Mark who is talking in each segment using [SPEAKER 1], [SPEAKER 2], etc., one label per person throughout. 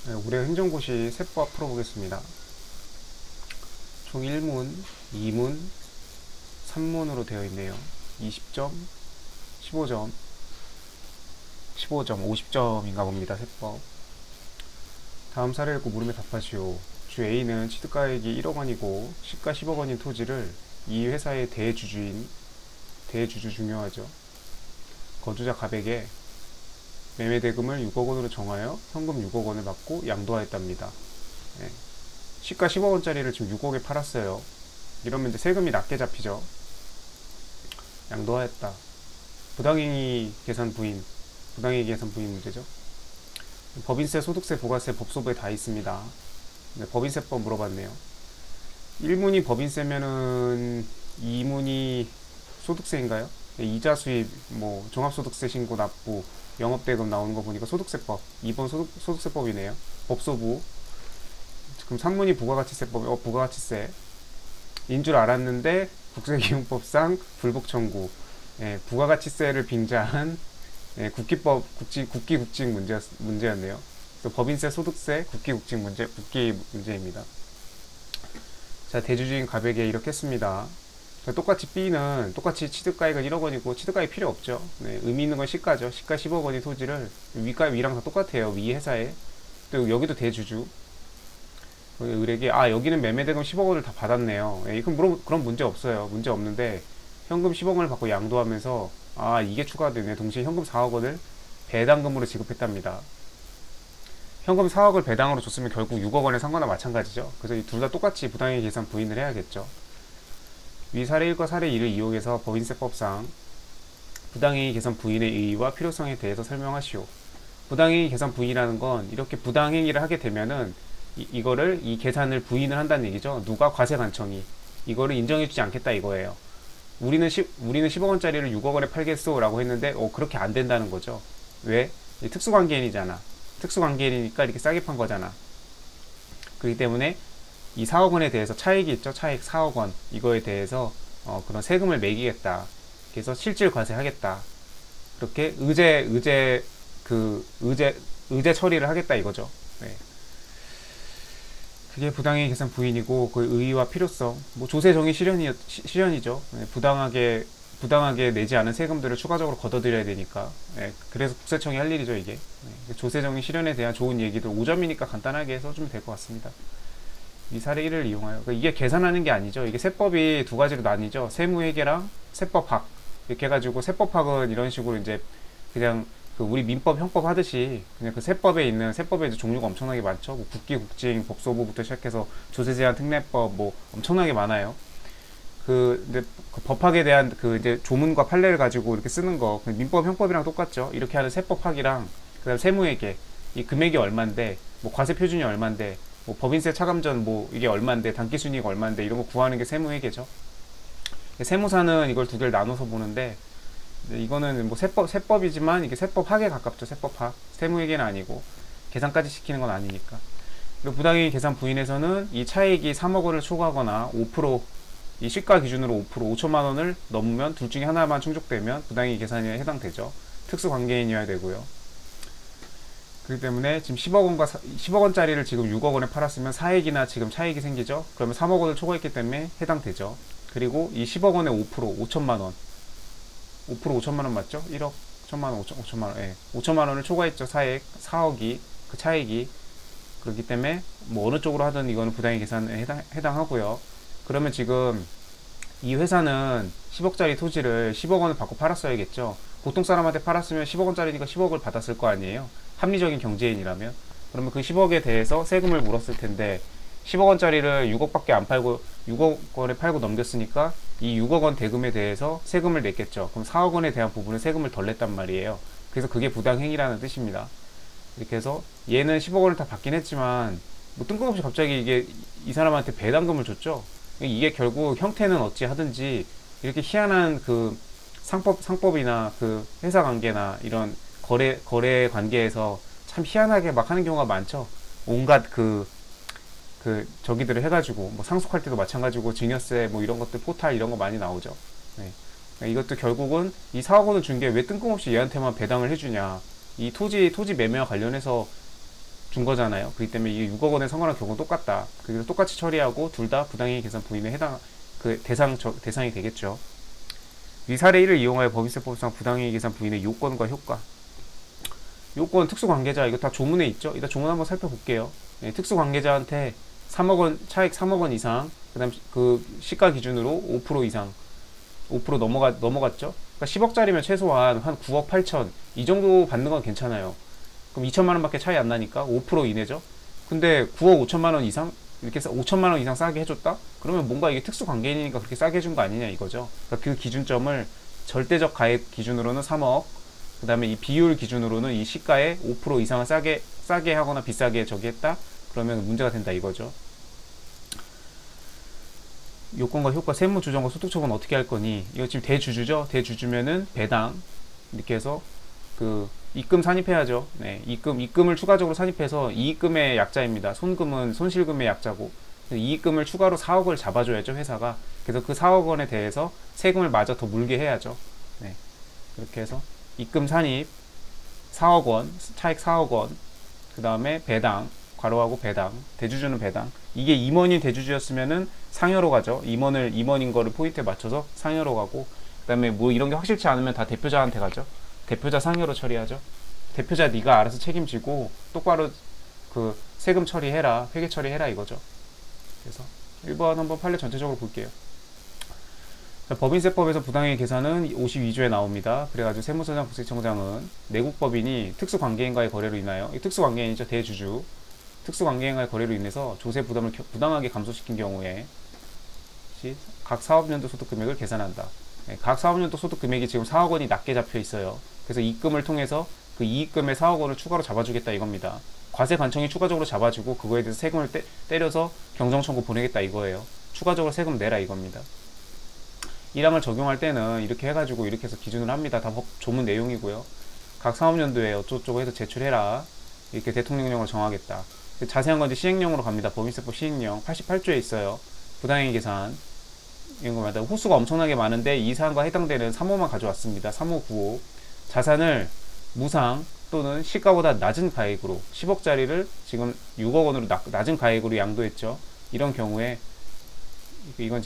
[SPEAKER 1] 네, 우리 행정고시 세법 풀어보겠습니다. 총 1문, 2문, 3문으로 되어 있네요. 20점, 15점, 15점, 50점인가 봅니다. 세법. 다음 사례 읽고 물음에 답하시오. 주 A는 취득가액이 1억 원이고 시가 10억 원인 토지를 이 회사의 대주주 중요하죠. 거주자 갑에게 매매 대금을 6억 원으로 정하여 현금 6억 원을 받고 양도하였답니다. 네. 시가 10억 원짜리를 지금 6억에 팔았어요. 이러면 이제 세금이 낮게 잡히죠. 양도하였다. 부당행위 계산 부인, 부당행위 계산 부인 문제죠. 법인세, 소득세, 부가세, 법소부에 다 있습니다. 네, 법인세법 물어봤네요. 1문이 법인세면은 2문이 소득세인가요? 네, 이자 수입, 뭐 종합소득세 신고 납부, 영업대금 나오는 거 보니까 소득세법, 2번 소득세법이네요. 법소부. 그럼 3문이 부가가치세법, 부가가치세. 인 줄 알았는데 국세기용법상 불복 청구. 예, 부가가치세를 빙자한 예, 국기국직 문제였네요. 그래서 법인세, 소득세, 국기 문제입니다. 자, 대주주인 갑에게 이렇게 했습니다. 똑같이 B는 똑같이 취득가액은 1억 원이고 취득가액 필요 없죠. 네, 의미 있는 건 시가죠. 시가 10억 원의 토지를 위가 위랑 다 똑같아요. 위 회사에. 또 여기도 대주주. 을에게 여기는 매매대금 10억 원을 다 받았네요. 예, 그럼 문제 없어요. 문제 없는데 현금 10억 원을 받고 양도하면서 이게 추가되네. 동시에 현금 4억 원을 배당금으로 지급했답니다. 현금 4억을 배당으로 줬으면 결국 6억 원의 상관과 마찬가지죠. 그래서 둘 다 똑같이 부당행위 계산 부인을 해야겠죠. 위 사례 1과 사례 2를 이용해서 법인세법상 부당행위 계산 부인의 의의와 필요성에 대해서 설명하시오. 부당행위 계산 부인이라는 건 이렇게 부당행위를 하게 되면은 이 계산을 부인을 한다는 얘기죠. 누가? 과세관청이 이거를 인정해주지 않겠다 이거예요. 우리는 10억 원짜리를 6억 원에 팔겠소 라고 했는데 그렇게 안 된다는 거죠. 왜? 특수관계인이잖아. 특수관계인이니까 이렇게 싸게 판 거잖아. 그렇기 때문에 이 4억 원에 대해서 차익이 있죠. 차익 4억 원 이거에 대해서 그런 세금을 매기겠다. 그래서 실질 과세하겠다. 그렇게 의제 처리를 하겠다 이거죠. 네. 그게 부당행위 계산 부인이고 그 의의와 필요성, 뭐 조세정의 실현이죠. 네, 부당하게 내지 않은 세금들을 추가적으로 걷어들여야 되니까. 네, 그래서 국세청이 할 일이죠 이게. 네, 조세정의 실현에 대한 좋은 얘기들 5점이니까 간단하게 써주면 될 것 같습니다. 이 사례 1을 이용하여 이게 계산하는 게 아니죠. 이게 세법이 두 가지로 나뉘죠. 세무회계랑 세법학 이렇게 해가지고 세법학은 이런 식으로 이제 그냥 우리 민법, 형법 하듯이 그냥 그 세법에 이제 종류가 엄청나게 많죠. 뭐 국기, 국징, 법소부부터 시작해서 조세 제한 특례법 뭐 엄청나게 많아요. 근데 그 법학에 대한 이제 조문과 판례를 가지고 이렇게 쓰는 거 민법, 형법이랑 똑같죠. 이렇게 하는 세법학이랑 그다음 세무회계 이 금액이 얼만데 뭐 과세 표준이 얼만데 뭐 법인세 차감전 뭐 이게 얼만데 단기순이익 얼만데 이런 거 구하는 게 세무회계죠. 세무사는 이걸 두 개를 나눠서 보는데 이거는 뭐 세법이지만 이게 세법학에 가깝죠. 세법학. 세무회계는 아니고 계산까지 시키는 건 아니니까. 그리고 부당행위 계산 부인에서는 이 차익이 3억 원을 초과하거나 5%이 시가 기준으로 5천만 원을 넘으면 둘 중에 하나만 충족되면 부당행위 계산에 해당되죠. 특수관계인이어야 되고요. 그렇기 때문에 지금 10억 원짜리를 지금 6억 원에 팔았으면 사액이나 지금 차익이 생기죠. 그러면 3억 원을 초과했기 때문에 해당되죠. 그리고 이 10억 원의 5% 5천만 원 5% 5천만 원 맞죠? 1억 1천만 원 5천만 원 5천만 원을 초과했죠. 사액 4억이 그 차익이 그렇기 때문에 뭐 어느 쪽으로 하든 이거는 부당행위 계산에 해당하고요. 그러면 지금 이 회사는 10억짜리 토지를 10억 원을 받고 팔았어야겠죠. 보통 사람한테 팔았으면 10억 원짜리니까 10억을 받았을 거 아니에요. 합리적인 경제인이라면. 그러면 그 10억에 대해서 세금을 물었을 텐데 10억 원짜리를 6억밖에 안 팔고 6억 원에 팔고 넘겼으니까 이 6억 원 대금에 대해서 세금을 냈겠죠. 그럼 4억 원에 대한 부분은 세금을 덜 냈단 말이에요. 그래서 그게 부당행위라는 뜻입니다. 이렇게 해서 얘는 10억 원을 다 받긴 했지만 뭐 뜬금없이 갑자기 이게 이 사람한테 배당금을 줬죠. 이게 결국 형태는 어찌 하든지 이렇게 희한한 그 상법이나 그 회사 관계나 이런 거래 관계에서 참 희한하게 막 하는 경우가 많죠. 온갖 저기들을 해가지고 뭐 상속할 때도 마찬가지고 증여세 뭐 이런 것들 포탈 이런 거 많이 나오죠. 네. 이것도 결국은 이 4억 원을 준 게 왜 뜬금없이 얘한테만 배당을 해주냐. 이 토지 매매와 관련해서 준 거잖아요. 그렇기 때문에 이게 6억 원에 상환한 경우는 똑같다. 그래서 똑같이 처리하고 둘 다 부당이익 계산 부인에 해당 그 대상이 되겠죠. 위 사례 1을 이용하여 법인세법상 부당이익 계산 부인의 요건과 효과. 요건 특수관계자 이거 다 조문에 있죠. 일단 조문 한번 살펴볼게요. 네, 특수관계자한테 3억 원 차익 3억 원 이상, 그다음 그 시가 기준으로 5% 이상, 5% 넘어갔죠. 그러니까 10억짜리면 최소한 한 9억 8천 이 정도 받는 건 괜찮아요. 그럼 2천만 원밖에 차이 안 나니까 5% 이내죠. 근데 9억 5천만 원 이상 이렇게 5천만 원 이상 싸게 해줬다? 그러면 뭔가 이게 특수관계인이니까 그렇게 싸게 해준 거 아니냐 이거죠. 그러니까 그 기준점을 절대적 가액 기준으로는 3억, 그 다음에 이 비율 기준으로는 이 시가에 5% 이상을 싸게 하거나 비싸게 저기 했다? 그러면 문제가 된다 이거죠. 요건과 효과, 세무조정과 소득처분 어떻게 할 거니? 이거 지금 대주주죠? 대주주면은 배당 이렇게 해서 그 입금 산입해야죠. 네, 입금을 추가적으로 산입해서 이익금의 약자입니다. 손금은 손실금의 약자고 이익금을 추가로 4억 을 잡아줘야죠 회사가. 그래서 그 4억 원에 대해서 세금을 마저 더 물게 해야죠. 네, 그렇게 해서 입금 산입 4억 원, 차익 4억 원, 그 다음에 배당 괄호하고 배당, 대주주는 배당. 이게 임원인 대주주였으면은 상여로 가죠. 임원인 거를 포인트에 맞춰서 상여로 가고, 그 다음에 뭐 이런 게 확실치 않으면 다 대표자한테 가죠. 대표자 상여로 처리하죠. 대표자 네가 알아서 책임지고 똑바로 그 세금 처리해라, 회계 처리해라 이거죠. 그래서 1번 한번 판례 전체적으로 볼게요. 자, 법인세법에서 부당이익 계산은 52조에 나옵니다. 그래가지고 세무서장, 국세청장은 내국법인이 특수관계인과의 거래로 인하여, 이 특수관계인이죠, 대주주. 특수관계인과의 거래로 인해서 조세 부담을 부당하게 감소시킨 경우에 각 사업연도 소득금액을 계산한다. 네, 각 사업연도 소득금액이 지금 4억 원이 낮게 잡혀 있어요. 그래서 이익금을 통해서 그 이익금의 4억 원을 추가로 잡아주겠다 이겁니다. 과세관청이 추가적으로 잡아주고 그거에 대해서 세금을 때려서 경정청구 보내겠다 이거예요. 추가적으로 세금 내라 이겁니다. 1항을 적용할 때는 이렇게 해가지고 이렇게 해서 기준을 합니다. 다 법 조문 내용이고요. 각 사업연도에 어쩌고저쩌고 해서 제출해라. 이렇게 대통령령을 정하겠다. 자세한 건 이제 시행령으로 갑니다. 법인세법 시행령 88조에 있어요. 부당이익 계산 이런 거마다 호수가 엄청나게 많은데 이 사안과 해당되는 3호만 가져왔습니다. 3호, 9호. 자산을 무상 또는 시가보다 낮은 가액으로 10억짜리를 지금 6억 원으로 낮은 가액으로 양도했죠. 이런 경우에 이건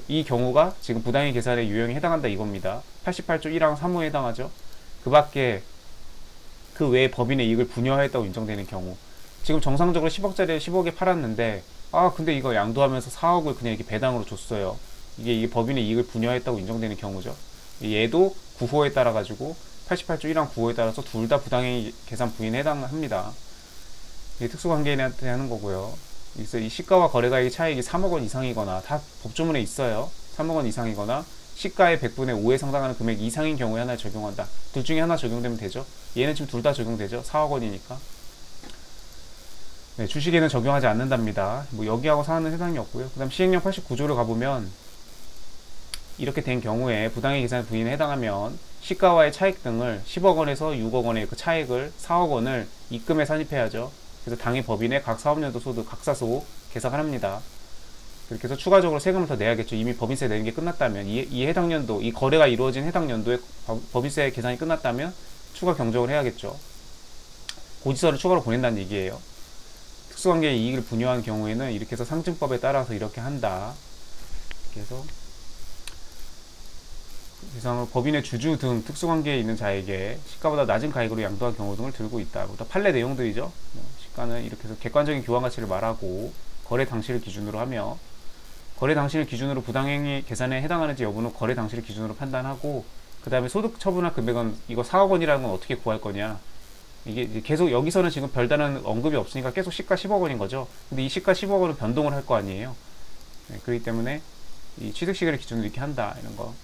[SPEAKER 1] 이 경우가 지금 부당이익 계산의 유형에 해당한다 이겁니다. 88조 1항 3호에 해당하죠. 그 밖에 그 외에 법인의 이익을 분여하였다고 인정되는 경우, 지금 정상적으로 10억짜리를 10억에 팔았는데 근데 이거 양도하면서 4억을 그냥 이렇게 배당으로 줬어요. 이게 법인의 이익을 분여했다고 인정되는 경우죠. 얘도 9호에 따라 가지고 88조 1항 9호에 따라서 둘 다 부당이익 계산 부인에 해당합니다. 이게 특수관계인한테 하는 거고요. 그래서 이 시가와 거래가액의 차익이 3억 원 이상이거나 다 법조문에 있어요. 3억 원 이상이거나 시가의 100분의 5에 상당하는 금액 이상인 경우에 하나 적용한다. 둘 중에 하나 적용되면 되죠. 얘는 지금 둘 다 적용되죠. 4억 원이니까. 네, 주식에는 적용하지 않는답니다. 뭐 여기하고 사안은 해당이 없고요. 그 다음 시행령 89조를 가보면 이렇게 된 경우에 부당이익 계산 부인에 해당하면 시가와의 차익 등을 10억 원에서 6억 원의 그 차익을 4억 원을 입금에 산입해야죠. 그래서 당해 법인의 각 사업연도 소득 각사소 계산을 합니다. 그렇게 해서 추가적으로 세금을 더 내야겠죠. 이미 법인세 내는 게 끝났다면 이 해당 연도, 이 거래가 이루어진 해당 연도에 법인세 계산이 끝났다면 추가 경정을 해야겠죠. 고지서를 추가로 보낸다는 얘기예요. 특수관계의 이익을 분여한 경우에는 이렇게 해서 상증법에 따라서 이렇게 한다. 이렇게 해서 이상으로 법인의 주주 등 특수관계에 있는 자에게 시가보다 낮은 가액으로 양도한 경우 등을 들고 있다. 또 판례 내용들이죠. 시가는 이렇게 해서 객관적인 교환 가치를 말하고 거래 당시를 기준으로 하며, 거래 당시를 기준으로 부당행위 계산에 해당하는지 여부는 거래 당시를 기준으로 판단하고, 그 다음에 소득 처분할 금액은 이거 4억 원이라는 건 어떻게 구할 거냐. 이게 계속 여기서는 지금 별다른 언급이 없으니까 계속 시가 10억 원인 거죠. 근데 이 시가 10억 원은 변동을 할 거 아니에요. 네, 그렇기 때문에 이 취득시기를 기준으로 이렇게 한다 이런 거.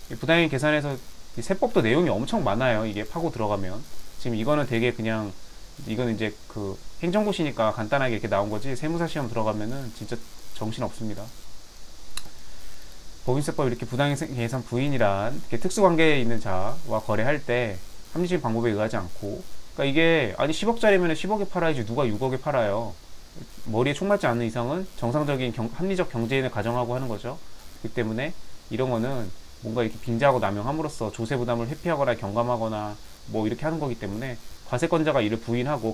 [SPEAKER 1] 부당이익 계산에서 세법도 내용이 엄청 많아요. 이게 파고 들어가면 지금 이거는 되게 그냥 이거는 이제 그 행정고시니까 간단하게 이렇게 나온 거지, 세무사 시험 들어가면은 진짜 정신 없습니다. 법인세법 이렇게 부당이익 계산 부인이란 이렇게 특수관계에 있는 자와 거래할 때 합리적인 방법에 의하지 않고, 그러니까 이게 아니 10억짜리면 10억에 팔아야지 누가 6억에 팔아요. 머리에 총 맞지 않는 이상은 정상적인 합리적 경제인을 가정하고 하는 거죠. 그렇기 때문에 이런 거는 뭔가 이렇게 빙자하고 남용함으로써 조세 부담을 회피하거나 경감하거나 뭐 이렇게 하는 거기 때문에 과세권자가 이를 부인하고